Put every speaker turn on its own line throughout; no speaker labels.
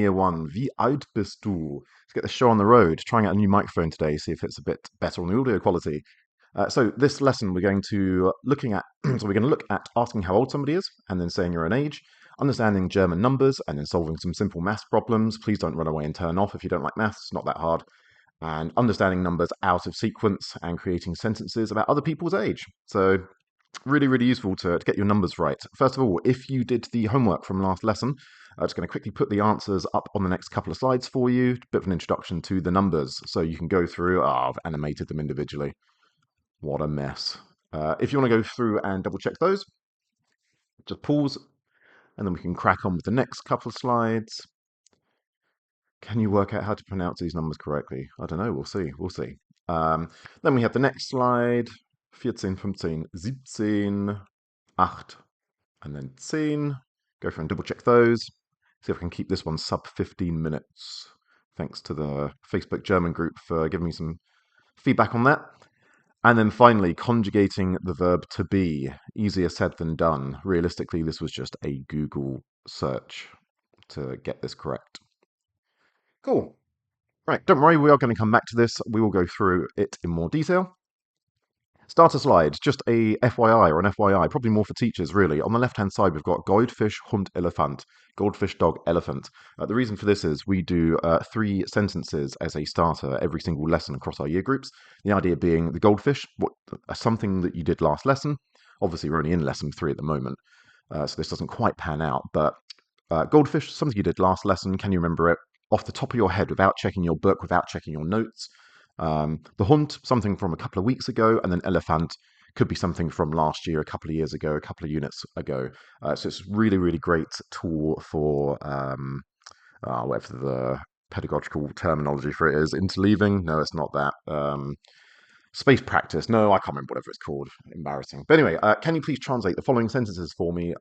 Year one, wie alt bist du? Let's get the show on the road. Trying out a new microphone today, see if it's a bit better on the audio quality. So this lesson we're going to looking at so we're going to look at asking how old somebody is and then saying your own age, understanding German numbers and then solving some simple maths problems. Please don't run away and turn off if you don't like maths, it's not that hard. And understanding numbers out of sequence and creating sentences about other people's age. So really, really useful to get your numbers right. First of all, if you did the homework from last lesson, I'm just going to quickly put the answers up on the next couple of slides for you. A bit of an introduction to the numbers. So you can go through, I've animated them individually. What a mess. If you want to go through and double check those, just pause and then we can crack on with the next couple of slides. Can you work out how to pronounce these numbers correctly? I don't know. We'll see. We'll see. Then we have the next slide. 14, 15, 17, 8, and then 10. Go through and double check those. See if I can keep this one sub 15 minutes. Thanks to the Facebook German group for giving me some feedback on that. And then finally, conjugating the verb to be. Easier said than done. Realistically, this was just a Google search to get this correct. Cool. Right, don't worry, we are going to come back to this. We will go through it in more detail. Starter slide, just a FYI or an FYI, probably more for teachers really. On the left-hand side, we've got Goldfisch, Hund, Elephant. Goldfish, dog, elephant. The reason for this is we do 3 sentences as a starter every single lesson across our year groups. The idea being the goldfish, something that you did last lesson. Obviously, we're only in lesson 3 at the moment, so this doesn't quite pan out. But goldfish, something you did last lesson. Can you remember it off the top of your head without checking your book, without checking your notes? The Hunt, something from a couple of weeks ago, and then Elephant could be something from last year, a couple of years ago, a couple of units ago. So it's a really, really great tool for whatever the pedagogical terminology for it is. Interleaving? No, it's not that. Space practice? No, I can't remember whatever it's called. Embarrassing. But anyway, can you please translate the following sentences for me,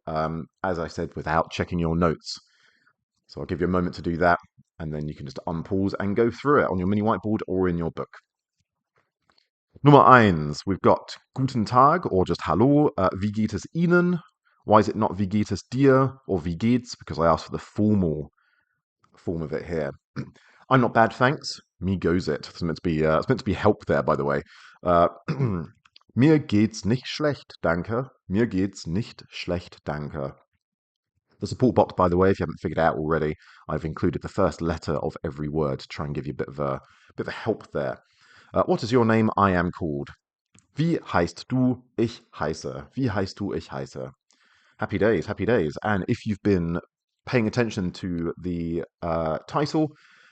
as I said, without checking your notes? So I'll give you a moment to do that, and then you can just unpause and go through it on your mini whiteboard or in your book. Nummer eins, we've got Guten Tag or just Hallo. Wie geht es Ihnen? Why is it not Wie geht es dir or Wie geht's? Because I asked for the formal form of it here. I'm not bad, thanks. Me goes it. It's meant to be help there, by the way. Mir geht's nicht schlecht, danke. Mir geht's nicht schlecht, danke. The support box, by the way, if you haven't figured it out already, I've included the first letter of every word to try and give you a bit of a help there. What is your name? I am called. Wie heißt du? Ich heiße. Wie heißt du? Ich heiße. Happy days, happy days. And if you've been paying attention to the title,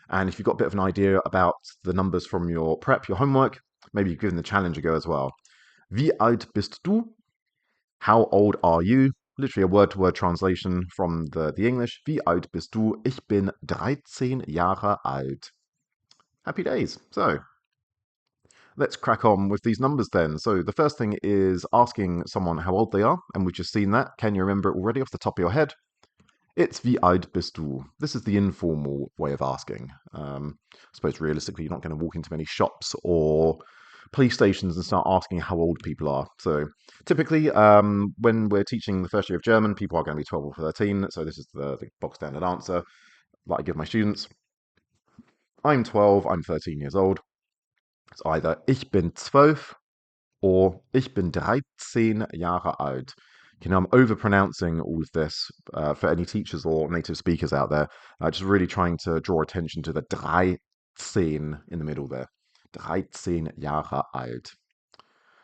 and if you've got a bit of an idea about the numbers from your prep, your homework, maybe you've given the challenge a go as well. Wie alt bist du? How old are you? Literally a word-to-word translation from the English. Wie alt bist du? Ich bin 13 Jahre alt. Happy days. So, let's crack on with these numbers then. So the first thing is asking someone how old they are, and we've just seen that. Can you remember it already off the top of your head? It's wie alt bist du. This is the informal way of asking. I suppose realistically, you're not going to walk into many shops or police stations and start asking how old people are. So typically, when we're teaching the first year of German, people are going to be 12 or 13. So this is the bog standard answer that I give my students. I'm 12, I'm 13 years old. It's either ich bin 12 or ich bin 13 Jahre alt. You know, I'm overpronouncing all of this for any teachers or native speakers out there. Just really trying to draw attention to the 13 in the middle there. 13 Jahre alt.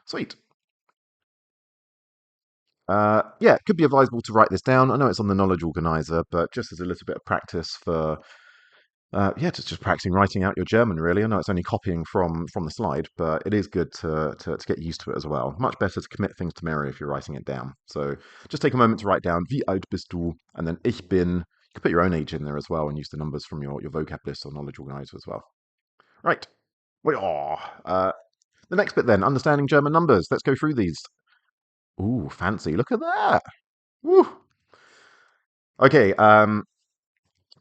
Sweet. Yeah, it could be advisable to write this down. I know it's on the knowledge organizer, but just as a little bit of practice for yeah, just practicing writing out your German, really. I know it's only copying from the slide, but it is good to get used to it as well. Much better to commit things to memory if you're writing it down. So just take a moment to write down Wie alt bist du? And then Ich bin. You can put your own age in there as well and use the numbers from your vocab list or knowledge organizer as well. Right. The next bit then, understanding German numbers. Let's go through these. Ooh, fancy. Look at that. Woo. Okay,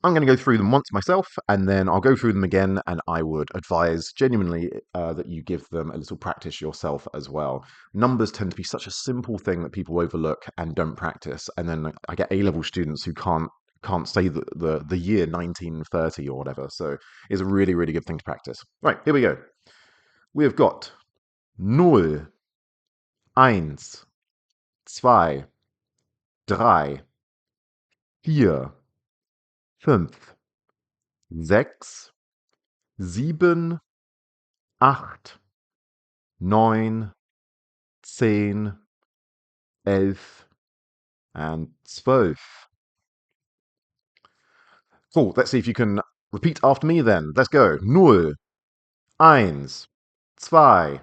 I'm going to go through them once myself, and then I'll go through them again, and I would advise genuinely that you give them a little practice yourself as well. Numbers tend to be such a simple thing that people overlook and don't practice, and then I get A-level students who can't can't say the year 1930 or whatever. So it's a really, really good thing to practice. Right, here we go. We have got 0, 1, 2, 3, 4, 5, 6, 7, 8, 9, 10, 11, and 12. Cool, let's see if you can repeat after me then. Let's go. 0, 1, 2,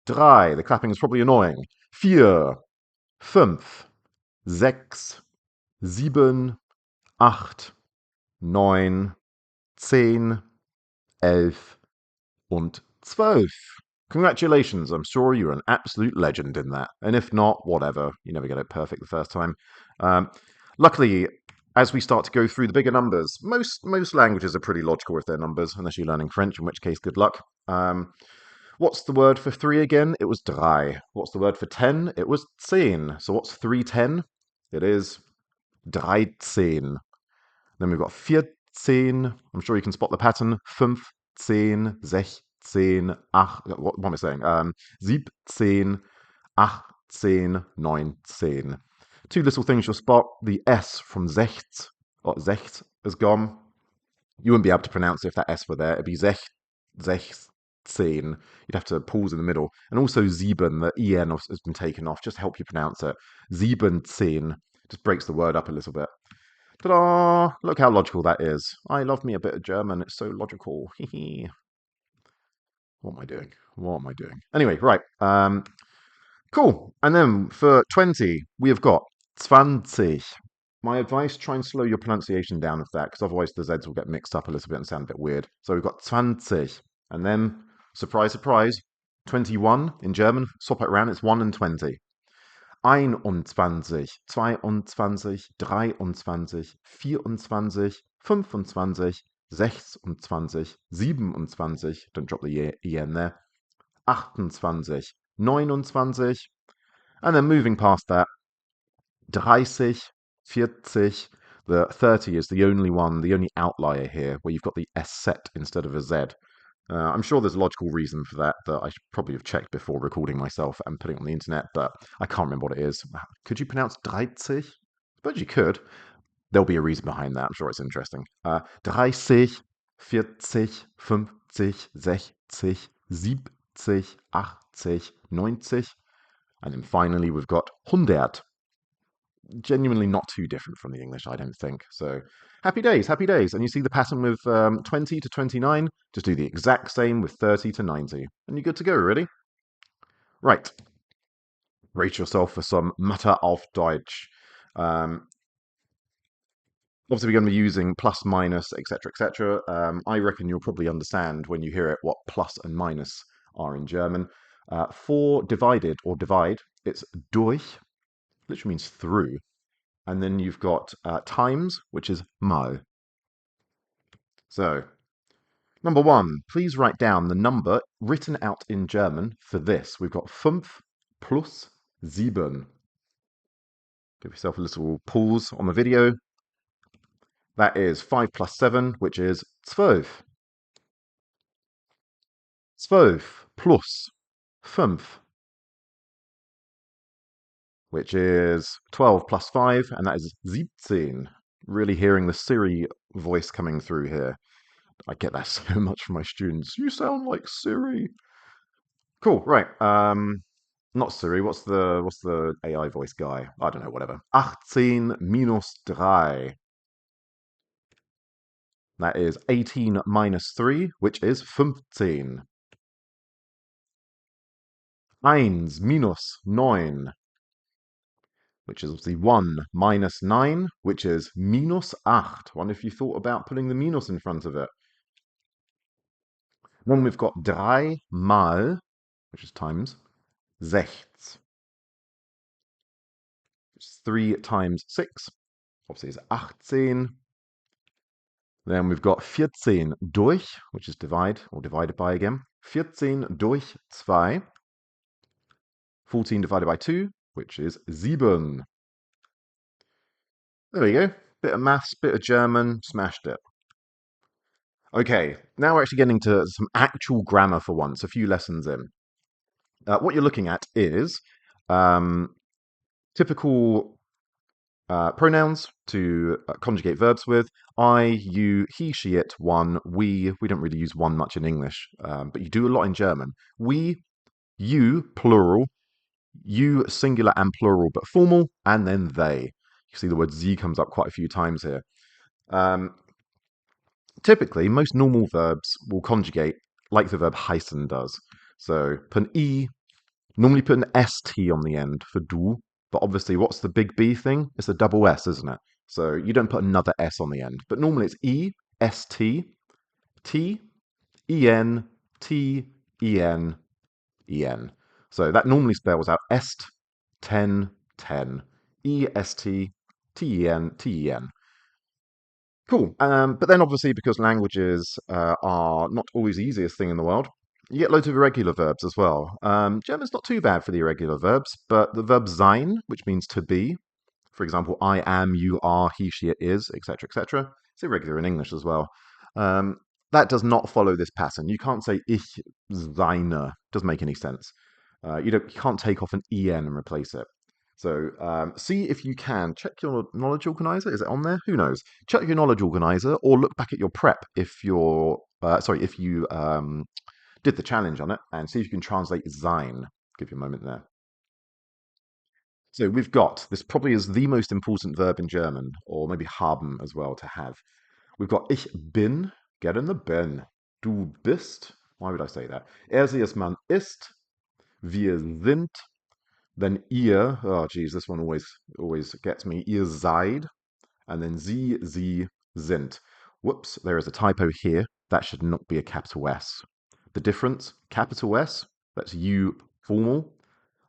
3. The clapping is probably annoying. 4, 5, 6, 7, 8, 9, 10, 11 und 12. Congratulations, I'm sure you're an absolute legend in that. And if not, whatever. You never get it perfect the first time. Luckily, as we start to go through the bigger numbers, most languages are pretty logical with their numbers, unless you're learning French, in which case, good luck. What's the word for 3 again? It was drei. What's the word for 10? It was 10. So what's 310? It is dreizehn. Then we've got 14. I'm sure you can spot the pattern. 15, 16, 8. What am I saying? 17, 18, 19. Two little things you'll spot. The S from Zecht, or Zecht, is gone. You wouldn't be able to pronounce it if that S were there. It'd be Zechzehn. You'd have to pause in the middle. And also Sieben, the EN has been taken off, just to help you pronounce it. 17 just breaks the word up a little bit. Ta-da! Look how logical that is. I love me a bit of German. It's so logical. What am I doing? What am I doing? Anyway, right. Cool. And then for 20, we have got 20. My advice, try and slow your pronunciation down of that, because otherwise the Zs will get mixed up a little bit and sound a bit weird. So we've got 20. And then, surprise, surprise, 21 in German. Swap it around, it's 1 and 20. 21, 22, 23, 24, 25, 26, 27, don't drop the en there, 28, 29, and then moving past that, 30, 40, the 30 is the only one, the only outlier here, where you've got the S set instead of a Z. I'm sure there's a logical reason for that I should probably have checked before recording myself and putting it on the internet, but I can't remember what it is. Could you pronounce 30? I suppose you could. There'll be a reason behind that. I'm sure it's interesting. 30, 40, 50, 60, 70, 80, 90. And then finally, we've got 100. Genuinely not too different from the English, I don't think. So happy days, happy days. And you see the pattern with 20 to 29, just do the exact same with 30 to 90. And you're good to go, ready? Right. Rate yourself for some Mathe auf Deutsch. Obviously, we're going to be using plus, minus, etc., etc. I reckon you'll probably understand when you hear it what plus and minus are in German. For divided or divide, it's durch, literally means through. And then you've got times, which is mal. So, number 1, please write down the number written out in German for this. We've got 5 plus 7. Give yourself a little pause on the video. That is 5 plus 7, which is 12. 12 plus 5, which is 12 plus 5, and that is 17. Really hearing the Siri voice coming through here. I get that so much from my students. You sound like Siri. Cool, right. Not Siri. What's the AI voice guy? I don't know, whatever. 18 minus 3. That is 18 minus 3, which is 15. 1 minus 9, which is obviously 1 minus 9, which is minus 8. Wonder if you thought about putting the minus in front of it. Then we've got 3 mal, which is times, 6. Which is 3 times 6. Obviously it's 18. Then we've got 14 durch, which is divide, or divided by again. 14 durch 2. 14 divided by 2, which is 7. There we go. Bit of maths, bit of German, smashed it. Okay, now we're actually getting to some actual grammar for once, a few lessons in. What you're looking at is um, typical pronouns to conjugate verbs with. I, you, he, she, it, one, we. We don't really use one much in English, but you do a lot in German. We, you, plural, you, singular and plural, but formal, and then they. You see the word sie comes up quite a few times here. Um, Typically, most normal verbs will conjugate like the verb heißen does. So put an E, normally put an ST on the end for du, but obviously what's the big B thing? It's a double S, isn't it? So you don't put another S on the end. But normally it's E, ST, T, EN, T, EN, EN. So that normally spells out est, ten, ten. EST, TEN, TEN. Cool. But then obviously, because languages are not always the easiest thing in the world, you get loads of irregular verbs as well. German's not too bad for the irregular verbs, but the verb sein, which means to be, for example, I am, you are, he, she, it is, etc., etc., it's irregular in English as well. Um, that does not follow this pattern. You can't say ich seine. Doesn't make any sense. You can't take off an en and replace it. So see if you can check your knowledge organizer. Is it on there? Who knows? Check your knowledge organizer, or look back at your prep if you're if you did the challenge on it, and see if you can translate sein. Give you a moment there. So we've got this probably is the most important verb in German, or maybe haben as well to have. We've got ich bin, get in the bin. Du bist, why would I say that? Sie ist, man ist. Wir sind, then ihr, oh geez, this one always gets me. Ihr seid, and then sie sind. Whoops, there is a typo here. That should not be a capital S. The difference, capital S, that's you formal.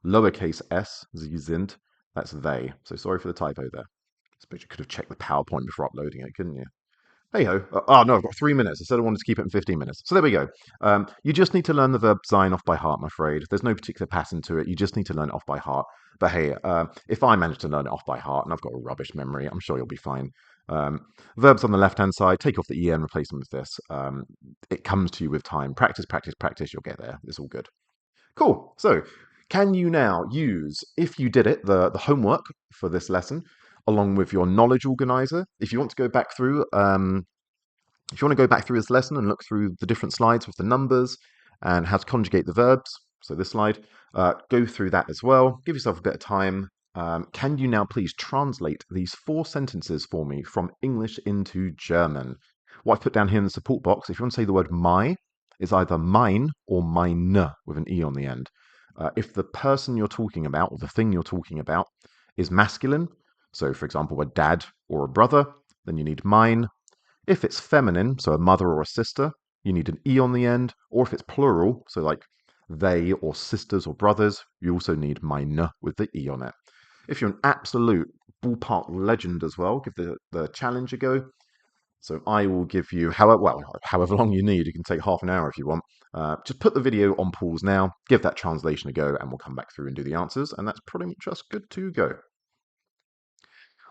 Lowercase s, sie sind, that's they. So sorry for the typo there. I suppose you could have checked the PowerPoint before uploading it, couldn't you? Hey ho. Oh no, I've got 3 minutes. I said I wanted to keep it in 15 minutes. So there we go. You just need to learn the verb sein off by heart, I'm afraid. There's no particular pattern to it. You just need to learn it off by heart. But hey, if I manage to learn it off by heart and I've got a rubbish memory, I'm sure you'll be fine. Verbs on the left hand side, take off the en, replace them with this. It comes to you with time. Practice, practice, practice. You'll get there. It's all good. Cool. So, can you now use, if you did it, the homework for this lesson, along with your knowledge organizer? If you want to go back through, if you want to go back through this lesson and look through the different slides with the numbers and how to conjugate the verbs, so this slide, go through that as well. Give yourself a bit of time. Can you now please translate these 4 sentences for me from English into German? What I've put down here in the support box, if you want to say the word my, is either mein or meine with an E on the end. If the person you're talking about, or the thing you're talking about, is masculine, so for example, a dad or a brother, then you need mein. If it's feminine, so a mother or a sister, you need an E on the end. Or if it's plural, so like they or sisters or brothers, you also need meine with the E on it. If you're an absolute ballpark legend as well, give the challenge a go. So I will give you however long you need. You can take half an hour if you want. Just put the video on pause now, give that translation a go, and we'll come back through and do the answers. And that's pretty much just good to go.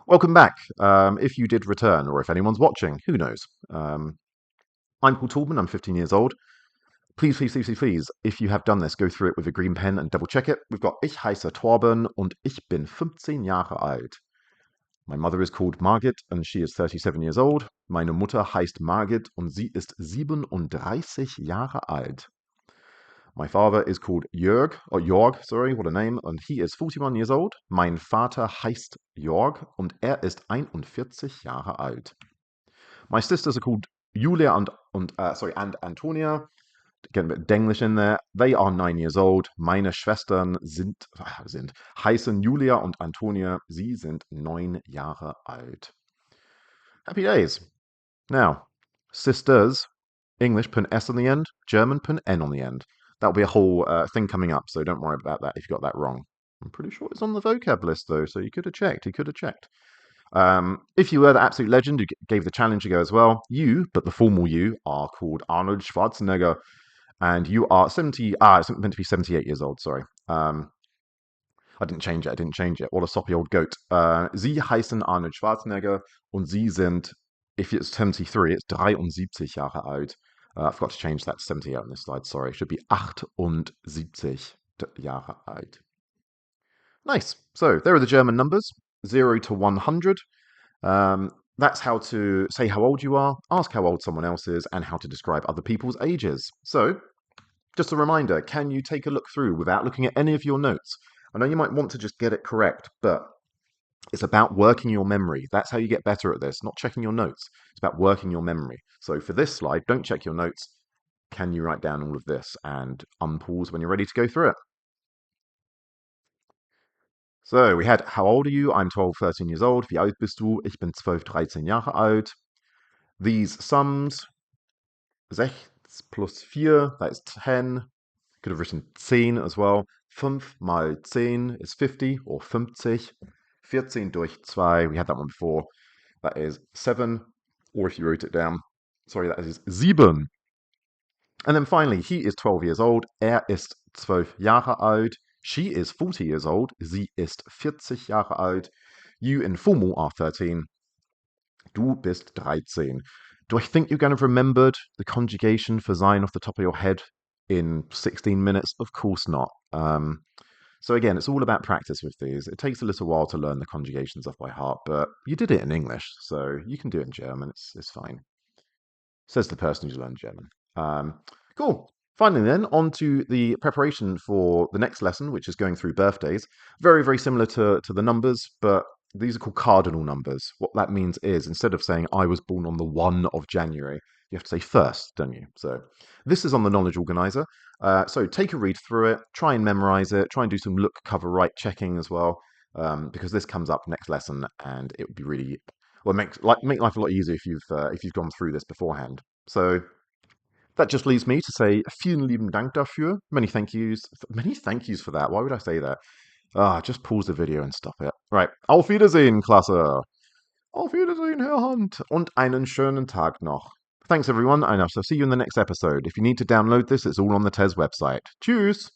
Welcome back. If you did return, or if anyone's watching, who knows? I'm Paul Tallman. I'm 15 years old. Please, please, please, please, please, if you have done this, go through it with a green pen and double check it. We've got Ich heiße Torben und ich bin 15 Jahre alt. My mother is called Margit and she is 37 years old. Meine Mutter heißt Margit und sie ist 37 Jahre alt. My father is called Jörg, sorry, what a name, and he is 41 years old. Mein Vater heißt Jörg und ist 41 Jahre alt. My sisters are called Julia and Antonia. Getting a bit of Denglish in there. They are 9 years old. Meine Schwestern heißen Julia und Antonia. Sie sind 9 Jahre alt. Happy days. Now, sisters, English, put an S on the end. German, put an N on the end. That'll be a whole thing coming up, so don't worry about that if you got that wrong. I'm pretty sure it's on the vocab list, though, so you could have checked. If you were the absolute legend who gave the challenge a go as well, you, but the formal you, are called Arnold Schwarzenegger. And you are 70, it's meant to be 78 years old, sorry. I didn't change it. I didn't change it. What a soppy old goat. Sie heißen Arnold Schwarzenegger und Sie sind, if it's 73, it's 73 Jahre alt. I forgot to change that to 78 on this slide. Sorry. It should be 78 Jahre alt. Nice. So there are the German numbers 0 to 100. That's how to say how old you are, ask how old someone else is, and how to describe other people's ages. So, just a reminder, can you take a look through without looking at any of your notes? I know you might want to just get it correct, but it's about working your memory. That's how you get better at this, not checking your notes. It's about working your memory. So for this slide, don't check your notes. Can you write down all of this and unpause when you're ready to go through it? So we had, how old are you? I'm 12, 13 years old. Wie alt bist du? Ich bin 12, 13 Jahre alt. These sums, 6 plus 4, that's 10. Could have written 10 as well. 5 mal 10 is 50 or 50. 14 durch 2, we had that one before. That is 7. Or if you wrote it down, sorry, that is 7. And then finally, he is 12 years old. Ist 12 Jahre alt. She is 40 years old. Sie ist 40 Jahre alt. You informal are 13. Du bist 13. Do I think you're going to have remembered the conjugation for sein off the top of your head in 16 minutes? Of course not. So again, it's all about practice with these. It takes a little while to learn the conjugations off by heart, but you did it in English, so you can do it in German. It's fine. Says the person who's learned German. Cool. Finally, then, on to the preparation for the next lesson, which is going through birthdays. Very, very similar to the numbers, but these are called cardinal numbers. What that means is, instead of saying, I was born on the 1 of January, you have to say first, don't you? So this is on the knowledge organizer. So take a read through it, try and memorize it, try and do some look, cover, write checking as well, because this comes up next lesson, and it would be really, well, make life a lot easier if you've gone through this beforehand. So that just leaves me to say vielen lieben Dank dafür. Many thank yous. Many thank yous for that. Why would I say that? Just pause the video and stop it. Right. Auf Wiedersehen, Klasse. Auf Wiedersehen, Herr Hunt. Und einen schönen Tag noch. Thanks, everyone, and I'll see you in the next episode. If you need to download this, it's all on the TES website. Tschüss.